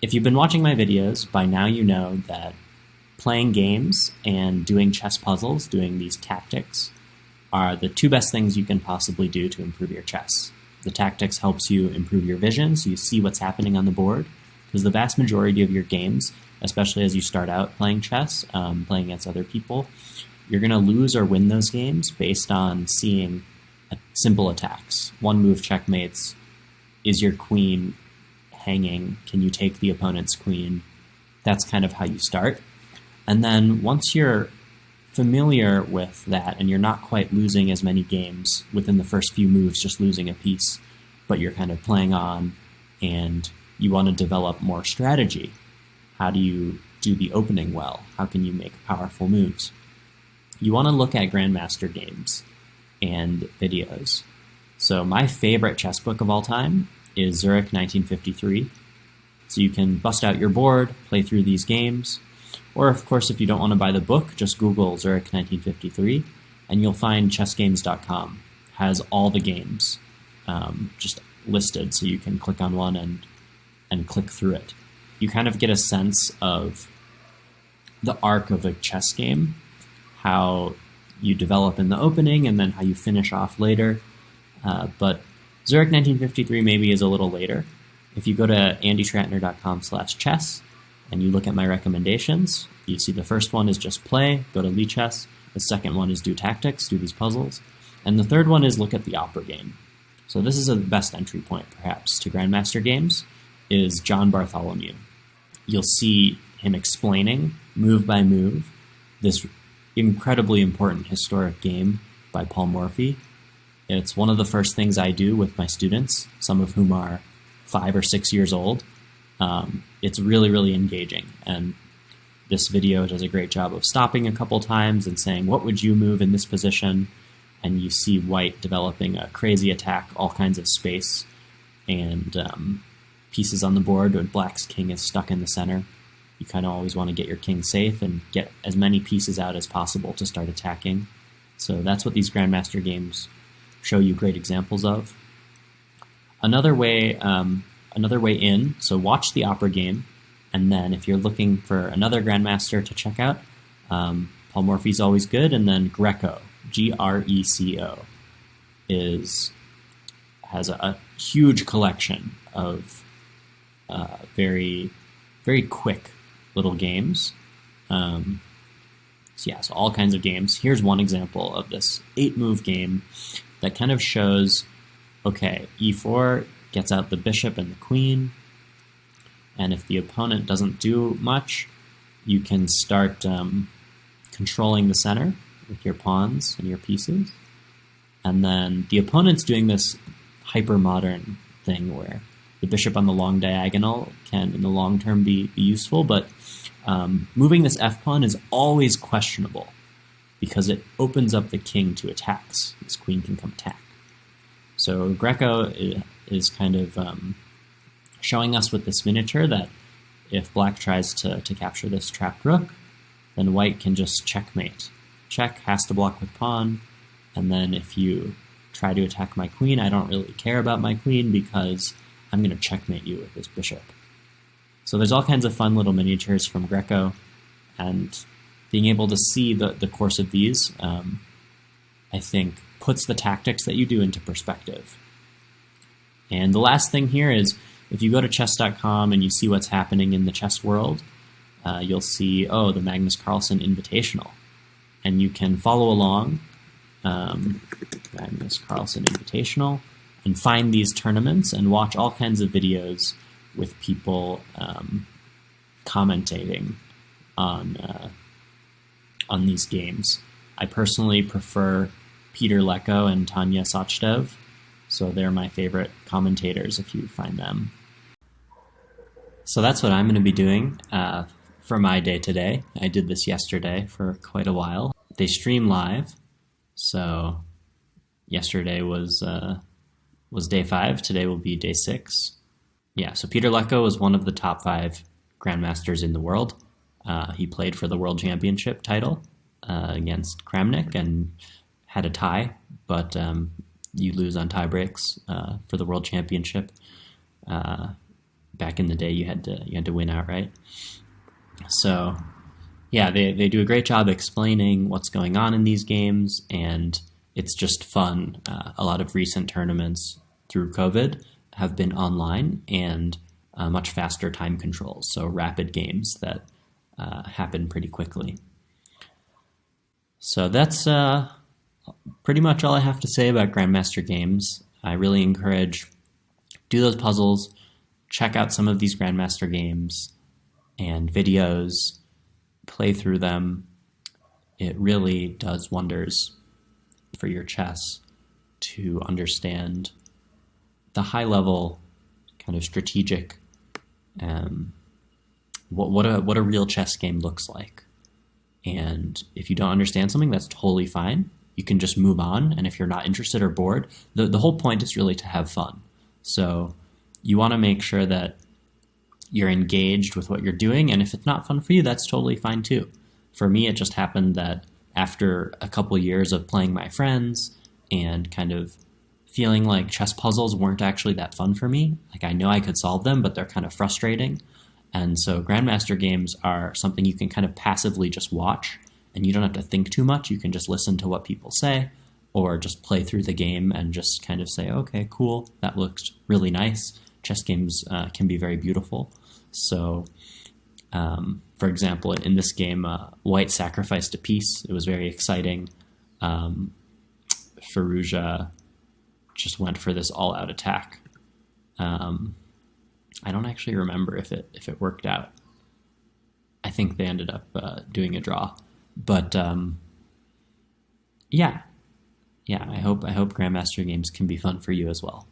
If you've been watching my videos, by now you know that playing games and doing chess puzzles, doing these tactics, are the two best things you can possibly do to improve your chess. The tactics helps you improve your vision, so you see what's happening on the board, because the vast majority of your games, especially as you start out playing chess, playing against other people, you're going to lose or win those games based on seeing simple attacks. One move checkmates. Is your queen hanging? Can you take the opponent's queen? That's kind of how you start. And then once you're familiar with that and you're not quite losing as many games within the first few moves, just losing a piece, but you're kind of playing on and you want to develop more strategy. How do you do the opening well? How can you make powerful moves? You want to look at Grandmaster games and videos. So my favorite chess book of all time is Zurich 1953. So you can bust out your board, play through these games, or of course if you don't want to buy the book, just Google Zurich 1953 and you'll find chessgames.com has all the games just listed, so you can click on one and click through it. You kind of get a sense of the arc of a chess game, how you develop in the opening and then how you finish off later. But Zurich 1953 maybe is a little later. If you go to andytratner.com/chess and you look at my recommendations, you see the first one is just play, go to Lichess. The second one is do tactics, do these puzzles. And the third one is look at the opera game. So this is the best entry point, perhaps, to Grandmaster games, is John Bartholomew. You'll see him explaining, move by move, this incredibly important historic game by Paul Morphy. It's one of the first things I do with my students, some of whom are 5 or 6 years old. It's really, really engaging. And this video does a great job of stopping a couple times and saying, what would you move in this position? And you see white developing a crazy attack, all kinds of space, and pieces on the board when black's king is stuck in the center. You kind of always want to get your king safe and get as many pieces out as possible to start attacking. So that's what these Grandmaster games show you great examples of. Another way in, so watch the opera game, and then if you're looking for another Grandmaster to check out, Paul Morphy's always good, and then Greco, Greco, has a huge collection of very, very quick little games. So all kinds of games. Here's one example of this 8-move game that kind of shows, okay, e4 gets out the bishop and the queen, and if the opponent doesn't do much, you can start controlling the center with your pawns and your pieces. And then the opponent's doing this hyper-modern thing where the bishop on the long diagonal can, in the long term, be useful, but moving this f-pawn is always questionable because it opens up the king to attacks. This queen can come attack. So Greco is kind of showing us with this miniature that if black tries to capture this trapped rook, then white can just checkmate. Check has to block with pawn, and then if you try to attack my queen, I don't really care about my queen because I'm going to checkmate you with this bishop. So there's all kinds of fun little miniatures from Greco, and being able to see the course of these, I think, puts the tactics that you do into perspective. And the last thing here is, if you go to chess.com and you see what's happening in the chess world, you'll see, the Magnus Carlsen Invitational. And you can follow along, Magnus Carlsen Invitational, and find these tournaments and watch all kinds of videos with people commentating on these games. I personally prefer Peter Lecko and Tanya Sachdev, so they're my favorite commentators if you find them. So that's what I'm going to be doing for my day today. I did this yesterday for quite a while. They stream live, so yesterday was day 5. Today will be day 6. Yeah, so Peter Lecko was one of the top 5 Grandmasters in the world. He played for the World Championship title against Kramnik and had a tie, but you lose on tie breaks for the World Championship. back in the day you had to win outright. So yeah, they do a great job explaining what's going on in these games, and it's just fun. A lot of recent tournaments through COVID have been online and much faster time controls, so rapid games that happen pretty quickly. So that's pretty much all I have to say about Grandmaster games. I really encourage, do those puzzles, check out some of these Grandmaster games and videos, play through them. It really does wonders for your chess to understand the high level kind of strategic what a real chess game looks like. And if you don't understand something, that's totally fine. You can just move on. And if you're not interested or bored, the whole point is really to have fun. So you want to make sure that you're engaged with what you're doing. And if it's not fun for you, that's totally fine too. For me, it just happened that after a couple years of playing my friends and kind of feeling like chess puzzles weren't actually that fun for me, like I know I could solve them, but they're kind of frustrating. And so Grandmaster games are something you can kind of passively just watch, and you don't have to think too much. You can just listen to what people say or just play through the game and just kind of say, okay, cool, that looks really nice. Chess games can be very beautiful. So, for example, in this game, White sacrificed a piece. It was very exciting. Fallujah just went for this all-out attack. I don't actually remember if it worked out. I think they ended up doing a draw, but yeah. I hope Grandmaster games can be fun for you as well.